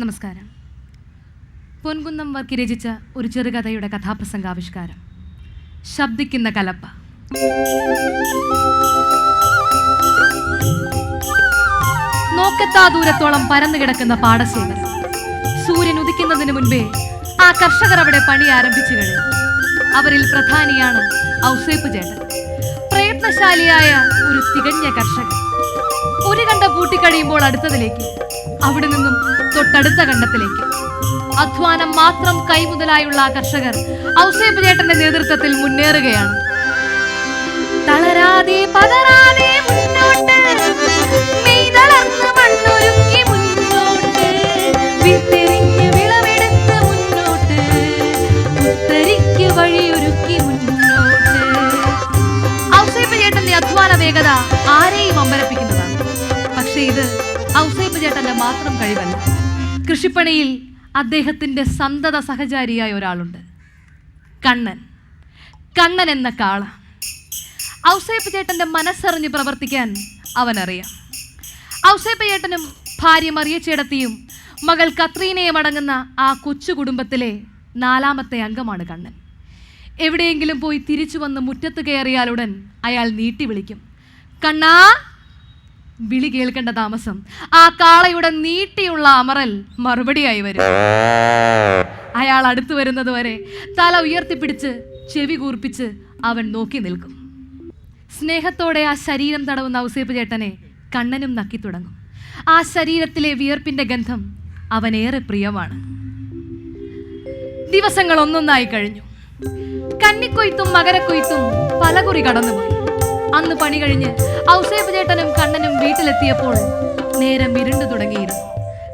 നമസ്കാരം. പൊൻകുന്നം വർക്കി രചിച്ച ഒരു ചെറുകഥയുടെ കഥാപ്രസംഗാവിഷ്കാരം ശബ്ദിക്കുന്ന കലപ്പ. നോക്കെത്താ ദൂരത്തോളം പരന്നു കിടക്കുന്ന പാടശേഖരം. സൂര്യൻ ഉദിക്കുന്നതിന് മുൻപേ ആ കർഷകർ അവിടെ പണി ആരംഭിച്ചു കഴിഞ്ഞു. അവരിൽ പ്രധാനിയാണ് ഔസേപ്പ് ചേട്ടൻ. പ്രയത്നശാലിയായ ഒരു തികഞ്ഞ കർഷകൻ. ഒരു കണ്ടം പൂട്ടിക്കഴിയുമ്പോൾ അടുത്തതിലേക്ക്, അവിടെ നിന്നും തൊട്ടടുത്ത കണ്ടത്തിലേക്ക്. അധ്വാനം മാത്രം കൈമുതലായുള്ള ആ കർഷകർ ഔസേപ്പ് ചേട്ടന്റെ നേതൃത്വത്തിൽ മുന്നേറുകയാണ്. തളരാതെ പതറാതെ മുന്നോട്ട്, മെയ്തളർന്ന് മണ്ണൊരുക്കി മുന്നോട്ട്, വിത്തെറിഞ്ഞ് വിളവെടുത്ത് മുന്നോട്ട്, ഉത്തരിക്ക് വഴിയൊരുക്കി മുന്നോട്ട്. ഔസേപ്പ് ചേട്ടന്റെ അധ്വാന വേഗത ആരെയും അമ്പരപ്പിക്കുന്നതാണ്. പക്ഷേ ഇത് ഔസേപ്പ് ചേട്ടന്റെ മാത്രം കഴിവല്ല. കൃഷിപ്പണിയിൽ അദ്ദേഹത്തിന്റെ സന്തത സഹചാരിയായ ഒരാളുണ്ട്, കണ്ണൻ. കണ്ണൻ എന്ന കാള. ഔസേപ്പ് ചേട്ടന്റെ മനസ്സറിഞ്ഞ് പ്രവർത്തിക്കാൻ അവനറിയാം. ഔസേപ്പ് ചേട്ടനും ഭാര്യ മറിയച്ചേടത്തിയും മകൾ കത്രീനയും അടങ്ങുന്ന ആ കൊച്ചു കുടുംബത്തിലെ 4ാമത്തെ അംഗമാണ് കണ്ണൻ. എവിടെയെങ്കിലും പോയി തിരിച്ചു വന്ന് മുറ്റത്ത് കയറിയാലുടൻ അയാൾ നീട്ടി വിളിക്കും, കണ്ണാ. വിളി കേൾക്കേണ്ട താമസം ആ കാളയുടെ നീട്ടിയുള്ള അമറൽ മറുപടിയായി വരും. അയാൾ അടുത്തു വരുന്നത് വരെ തല ഉയർത്തിപ്പിടിച്ച് ചെവി കൂർപ്പിച്ച് അവൻ നോക്കി നിൽക്കും. സ്നേഹത്തോടെ ആ ശരീരം തടവുന്ന ഔസേപ്പ് ചേട്ടനെ കണ്ണനും നക്കി തുടങ്ങും. ആ ശരീരത്തിലെ വിയർപ്പിന്റെ ഗന്ധം അവനേറെ പ്രിയമാണ്. ദിവസങ്ങൾ ഒന്നൊന്നായി കഴിഞ്ഞു. കന്നിക്കൊയ്ത്തും മകരക്കൊയ്ത്തും പലകുറി കടന്നുപോയി. അന്ന് പണി കഴിഞ്ഞ് ഔസേപ്പ് ചേട്ടനും കണ്ണനും വീട്ടിലെത്തിയപ്പോൾ നേരം ഇരുണ്ടു തുടങ്ങിയിരുന്നു.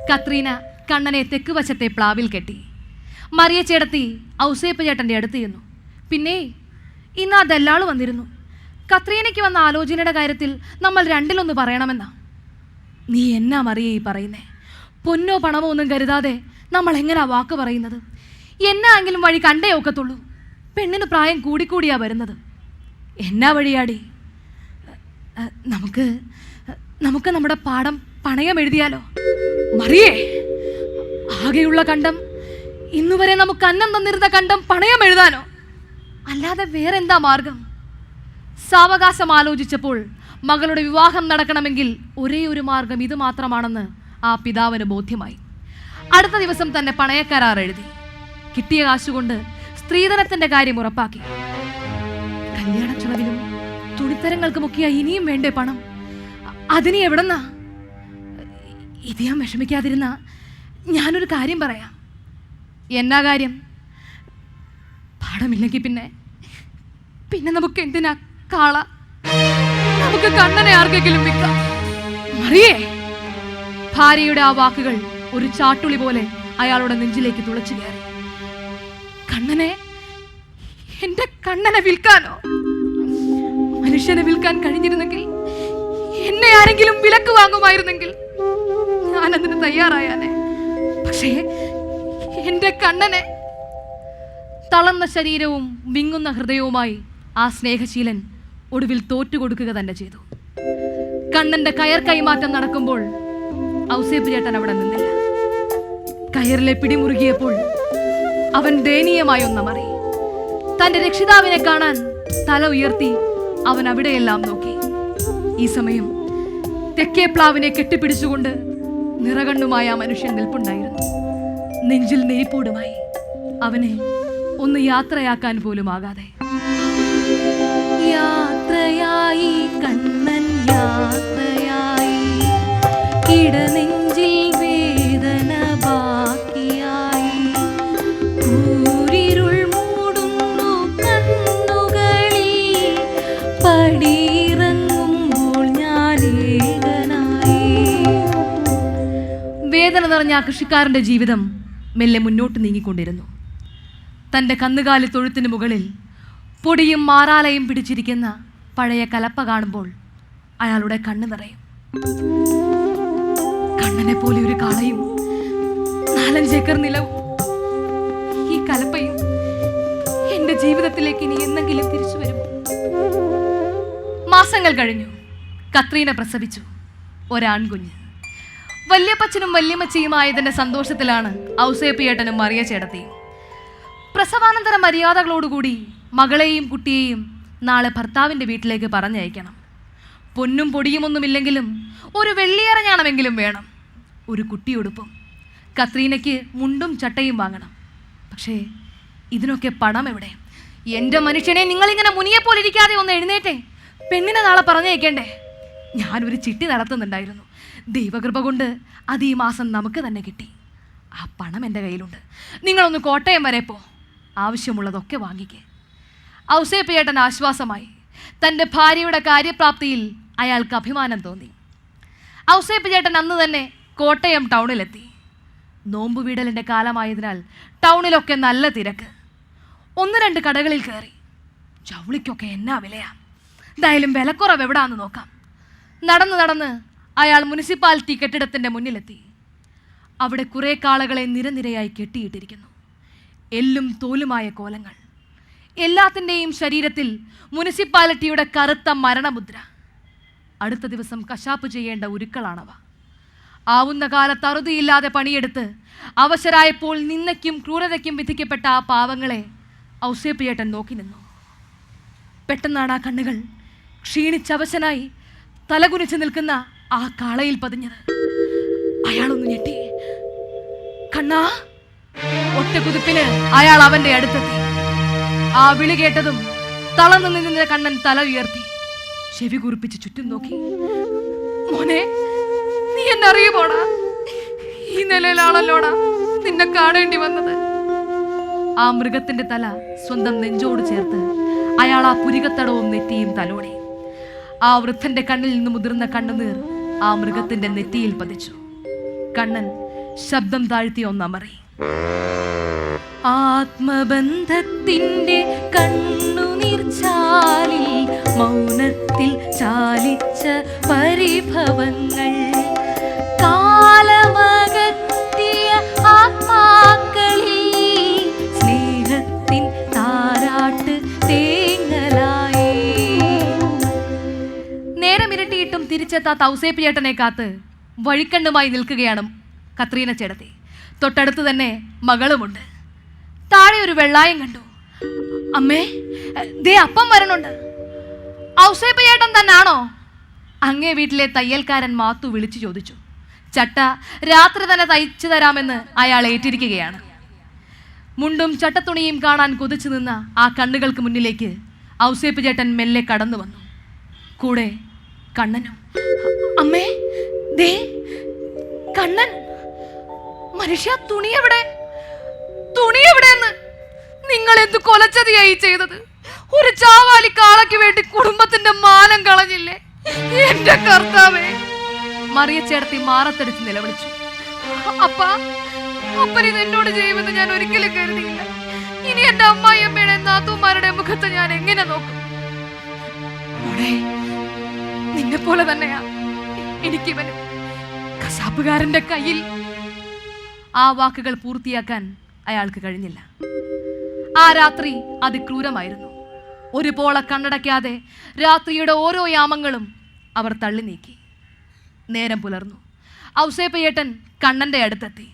കത്രീന കണ്ണനെ തെക്കുവശത്തെ പ്ലാവിൽ കെട്ടി. മറിയച്ചേടത്തി ഔസേപ്പ് ചേട്ടൻ്റെ അടുത്ത് ചെന്നു. പിന്നെ ഇന്ന് ആ ദല്ലാള് വന്നിരുന്നു. കത്രീനയ്ക്ക് വന്ന ആലോചനയുടെ കാര്യത്തിൽ നമ്മൾ രണ്ടിലൊന്ന് പറയണമെന്നാ. നീ എന്നാ മറിയേ ഈ പറയുന്നേ? പൊന്നോ പണമോ ഒന്നും കരുതാതെ നമ്മൾ എങ്ങനാ വാക്ക് പറയുന്നത്? എന്നായെങ്കിലും വഴി കണ്ടേ ഒക്കത്തുള്ളൂ. പെണ്ണിന് പ്രായം കൂടിക്കൂടിയാ വരുന്നത്. എന്നാ വഴിയാടി? നമുക്ക് നമ്മുടെ പാടം പണയം എഴുതിയാലോ? മറിയേ, ആകെയുള്ള കണ്ടം, ഇന്നുവരെ നമുക്ക് അന്നം തന്നിരുന്ന കണ്ടം പണയം എഴുതാനോ? അല്ലാതെ വേറെന്താ മാർഗം? സാവകാശം ആലോചിച്ചപ്പോൾ മകളുടെ വിവാഹം നടക്കണമെങ്കിൽ ഒരേ ഒരു മാർഗം ഇത് മാത്രമാണെന്ന് ആ പിതാവിന് ബോധ്യമായി. അടുത്ത ദിവസം തന്നെ പണയക്കരാർ എഴുതി. കിട്ടിയ കാശുകൊണ്ട് സ്ത്രീധനത്തിന്റെ കാര്യം ഉറപ്പാക്കി. കല്യാണ ചെലവിലും തുണിത്തരങ്ങൾക്കുമൊക്കെയാ ഇനിയും വേണ്ടേ പണം? അതിന് എവിടെന്നാ? ഇത് ഞാൻ വിഷമിക്കാതിരുന്ന ഞാനൊരു കാര്യം പറയാം. എന്നാ കാര്യം? പാടമില്ലെങ്കിൽ പിന്നെ നമുക്ക് എന്തിനാ കാള? നമുക്ക് കണ്ണനെ ആർക്കെങ്കിലും വിൽക്കാം. മറിയേ! ഭാര്യയുടെ ആ വാക്കുകൾ ഒരു ചാട്ടുളി പോലെ അയാളുടെ നെഞ്ചിലേക്ക് തുളച്ചു കയറി. കണ്ണനെ? എന്റെ കണ്ണനെ വിൽക്കാനോ? മനുഷ്യനെ വിൽക്കാൻ കഴിഞ്ഞിരുന്നെങ്കിൽ, എന്നെ ആരെങ്കിലും വിലക്ക് വാങ്ങുമായിരുന്നെങ്കിൽ ഞാൻ അതിന് തയ്യാറായാനെ. പക്ഷേ എന്റെ കണ്ണനെ? തളർന്ന ശരീരവും വിങ്ങുന്ന ഹൃദയവുമായി ആ സ്നേഹശീലൻ ഒടുവിൽ തോറ്റുകൊടുക്കുക തന്നെ ചെയ്തു. കണ്ണന്റെ കയർ കൈമാറ്റം നടക്കുമ്പോൾ ഔസേപ്പ് ചേട്ടൻ അവിടെ നിന്നില്ല. കയറിലെ പിടിമുറുകിയപ്പോൾ അവൻ ദയനീയമായി ഒന്ന് മാറി. തന്റെ രക്ഷിതാവിനെ കാണാൻ തല ഉയർത്തി അവൻ അവിടെയെല്ലാം നോക്കി. ഈ സമയം തെക്കേ പ്ലാവിനെ കെട്ടിപ്പിടിച്ചുകൊണ്ട് നിറകണ്ണുമായ ആ മനുഷ്യൻ നിൽപ്പുണ്ടായിരുന്നു. നെഞ്ചിൽ നെരിപ്പോടുമായി, അവനെ ഒന്ന് യാത്രയാക്കാൻ പോലും ആകാതെ. യാത്രയായി കണ്ണൻ യാത്രയായി, ഇടനെഞ്ചിൽ വേദന ബാക്കിയായി, കൂരിരുൾ മൂടുന്നു കണ്ണുകളിൽ, പടിയിറങ്ങുമ്പോൾ ഞാൻ ഏകനായി. വേദന നിറഞ്ഞ ആ കൃഷിക്കാരന്റെ ജീവിതം മെല്ലെ മുന്നോട്ട് നീങ്ങിക്കൊണ്ടിരുന്നു. തൻ്റെ കന്നുകാലി തൊഴുത്തിന് മുകളിൽ പൊടിയും മാറാലയും പിടിച്ചിരിക്കുന്ന പഴയ കലപ്പ കാണുമ്പോൾ അയാളുടെ കണ്ണ് നിറയും. കണ്ണനെ പോലെ ഒരു കാളയും 4-5 ഏക്കർ നിലവും ഈ കലപ്പയും എൻ്റെ ജീവിതത്തിലേക്ക് ഇനി എന്നെങ്കിലും തിരിച്ചു വരും. മാസങ്ങൾ കഴിഞ്ഞു. കത്രീന പ്രസവിച്ചു. ഒരാൺകുഞ്ഞ്. വല്യപ്പച്ചനും വല്യമ്മച്ചിയുമായതിൻ്റെ സന്തോഷത്തിലാണ് ഔസേപ്പിയേട്ടനും മറിയ ചേട്ടത്തിയും. പ്രസവാനന്തര മര്യാദകളോടുകൂടി മകളെയും കുട്ടിയെയും നാളെ ഭർത്താവിൻ്റെ വീട്ടിലേക്ക് പറഞ്ഞയക്കണം. പൊന്നും പൊടിയുമൊന്നുമില്ലെങ്കിലും ഒരു വെള്ളിയറഞ്ഞാണമെങ്കിലും വേണം. ഒരു കുട്ടിയുടുപ്പും. കത്രീനയ്ക്ക് മുണ്ടും ചട്ടയും വാങ്ങണം. പക്ഷേ ഇതിനൊക്കെ പണം എവിടെ? എൻ്റെ മനുഷ്യനെ, നിങ്ങളിങ്ങനെ മുനിയെപ്പോലിരിക്കാതെ ഒന്ന് എഴുന്നേറ്റേ. പെണ്ണിനെ നാളെ പറഞ്ഞയക്കേണ്ടേ? ഞാനൊരു ചിട്ടി നടത്തുന്നുണ്ടായിരുന്നു. ദൈവകൃപ കൊണ്ട് അത് ഈ മാസം നമുക്ക് തന്നെ കിട്ടി. ആ പണം എൻ്റെ കയ്യിലുണ്ട്. നിങ്ങളൊന്ന് കോട്ടയം വരെ പോ, ആവശ്യമുള്ളതൊക്കെ വാങ്ങിക്കേ. ഔസേപ്പിയേട്ടൻ ആശ്വാസമായി. തൻ്റെ ഭാര്യയുടെ കാര്യപ്രാപ്തിയിൽ അയാൾക്ക് അഭിമാനം തോന്നി. ഔസേപ്പിയേട്ടൻ അന്ന് തന്നെ കോട്ടയം ടൗണിലെത്തി. നോമ്പ് വീടലിൻ്റെ കാലമായതിനാൽ ടൗണിലൊക്കെ നല്ല തിരക്ക്. 1-2 കടകളിൽ കയറി. ജൗളിക്കൊക്കെ എന്നാ വിലയാ. എന്തായാലും വിലക്കുറവ് എവിടാന്ന് നോക്കാം. നടന്ന് അയാൾ മുനിസിപ്പാലിറ്റി കെട്ടിടത്തിൻ്റെ മുന്നിലെത്തി. അവിടെ കുറേ കാളകളെ നിരനിരയായി കെട്ടിയിട്ടിരിക്കുന്നു. എല്ലും തോലുമായ കോലങ്ങൾ. എല്ലാത്തിൻ്റെയും ശരീരത്തിൽ മുനിസിപ്പാലിറ്റിയുടെ കറുത്ത മരണമുദ്ര. അടുത്ത ദിവസം കശാപ്പ് ചെയ്യേണ്ട ഉരുക്കളാണവ. ആവുന്ന കാലത്ത് അറുതിയില്ലാതെ പണിയെടുത്ത് അവശരായപ്പോൾ നിന്ദയ്ക്കും ക്രൂരതയ്ക്കും വിധിക്കപ്പെട്ട ആ പാവങ്ങളെ ഔസേപ്പിയേട്ടൻ നോക്കി നിന്നു. പെട്ടെന്നാണ് ആ കണ്ണുകൾ ക്ഷീണിച്ചവശനായി തലകുനിച്ച് നിൽക്കുന്ന ആ കാളയിൽ പതിഞ്ഞത്. അയാളൊന്ന് ഞെട്ടി. കണ്ണാ! ഒറ്റ കുതിപ്പിന് അയാൾ അവന്റെ അടുത്തെത്തി. ആ വിളി കേട്ടതും തളർന്നു നിന്ന കണ്ണൻ തല ഉയർത്തി ചെവി കുറിപ്പിച്ച് ചുറ്റും നോക്കി. മോനെ, നീ എന്നെ അറിയുമോടാ? ഈ നിലയിലാണല്ലോടാ നിന്നെ കാണേണ്ടി വന്നത്. ആ മൃഗത്തിന്റെ തല സ്വന്തം നെഞ്ചോട് ചേർത്ത് അയാൾ ആ പുരികത്തടവും നെറ്റിയും തലോടി. ആ വൃദ്ധന്റെ കണ്ണിൽ നിന്ന് മുതിർന്ന കണ്ണുനീർ ആ മൃഗത്തിന്റെ നെറ്റിയിൽ പതിച്ചു. കണ്ണൻ ശബ്ദം താഴ്ത്തി ഒന്നമറി. ആത്മബന്ധത്തിന്റെ കണ്ണുനീർ ചാലിൽ മൗനത്തിൽ ചാലിച്ച പരിഭവങ്ങൾ കാലമകറ്റിയ ആത്മാക്കളിൽ സ്നേഹത്തിൻ താരാട്ട് തേങ്ങലായി. നേരം ഇരട്ടിയിട്ടും തിരിച്ചെത്താത്ത ഔസേപ്പിയേട്ടനെ കാത്ത് വഴിക്കണ്ണുമായി നിൽക്കുകയാണ് കത്രീന ചേട്ടത്തി. തൊട്ടടുത്ത് തന്നെ മകളുമുണ്ട്. താഴെ ഒരു വെള്ളായം കണ്ടു. അമ്മേ, ദേ അപ്പം വരണുണ്ട്. ഔസേപ്പിയേട്ടൻ തന്നാണോ? അങ്ങേ വീട്ടിലെ തയ്യൽക്കാരൻ മാത്തു വിളിച്ചു ചോദിച്ചു. ചട്ട രാത്രി തന്നെ തയ്ച്ചു തരാമെന്ന് അയാൾ ഏറ്റിരിക്കുകയാണ്. മുണ്ടും ചട്ടത്തുണിയും കാണാൻ കൊതിച്ചു നിന്ന ആ കണ്ണുകൾക്ക് മുന്നിലേക്ക് ഔസേപ്പിയേട്ടൻ മെല്ലെ കടന്നു വന്നു. കൂടെ കണ്ണനും. അമ്മേ, ദേ കണ്ണൻ. മനുഷ്യ, തുണി എവിടെ? തുണി എവിടെയെന്ന്? നിങ്ങൾ എന്ത് കൊലച്ചതിയായി ചെയ്തത്? ഒരു ചാവാലി കാളയ്ക്ക് വേണ്ടി കുടുംബത്തിന്റെ മാനം കളഞ്ഞില്ലേ? എന്റെ കർത്താവേ! മറിയ ചേർത്തി മാറത്തടിച്ച് നിലവിളിച്ചു. അപ്പനിത് എന്നോട് ചെയ്യുമെന്ന് ഞാൻ ഒരിക്കലും കരുതിയില്ല. ഇനി എന്റെ അമ്മായിയമ്മയുടെ നാത്തൂമാരുടെ മുഖത്ത് ഞാൻ എങ്ങനെ നോക്കും? നിന്നെ പോലെ തന്നെയാ എനിക്കിവനും. കശാപ്പുകാരന്റെ കയ്യിൽ. ആ വാക്കുകൾ പൂർത്തിയാക്കാൻ അയാൾക്ക് കഴിഞ്ഞില്ല. ആ രാത്രി അതിക്രൂരമായിരുന്നു. ഒരു പോള കണ്ണടയ്ക്കാതെ രാത്രിയുടെ ഓരോ യാമങ്ങളും അവർ തള്ളി നീക്കി. നേരം പുലർന്നു. ഔസേപ്പിയേട്ടൻ കണ്ണന്റെ അടുത്തെത്തി.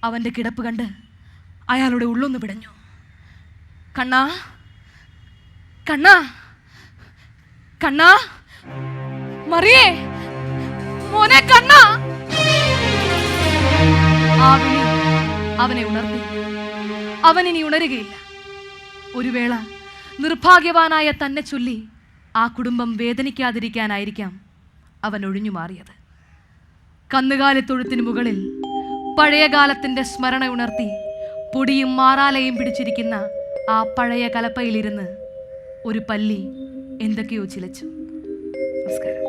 അവന്റെ കിടപ്പ് കണ്ട് അയാളുടെ ഉള്ളൊന്ന് പിടഞ്ഞു. കണ്ണാ, കണ്ണാ, കണ്ണാ, മറിയേ, മോനെ കണ്ണാ! ആ വിളി അവനെ ഉണർത്തി. അവൻ ഇനി ഉണരുകയില്ല. ഒരു വേള നിർഭാഗ്യവാനായ തന്നെ ചൊല്ലി ആ കുടുംബം വേദനിക്കാതിരിക്കാനായിരിക്കാം അവൻ ഒഴിഞ്ഞു മാറിയത്. കന്നുകാലിത്തൊഴുത്തിന് മുകളിൽ പഴയകാലത്തിൻ്റെ സ്മരണ ഉണർത്തി പൊടിയും മാറാലയും പിടിച്ചിരിക്കുന്ന ആ പഴയ കലപ്പയിലിരുന്ന് ഒരു പല്ലി എന്തൊക്കെയോ ചിലച്ചു. നമസ്കാരം.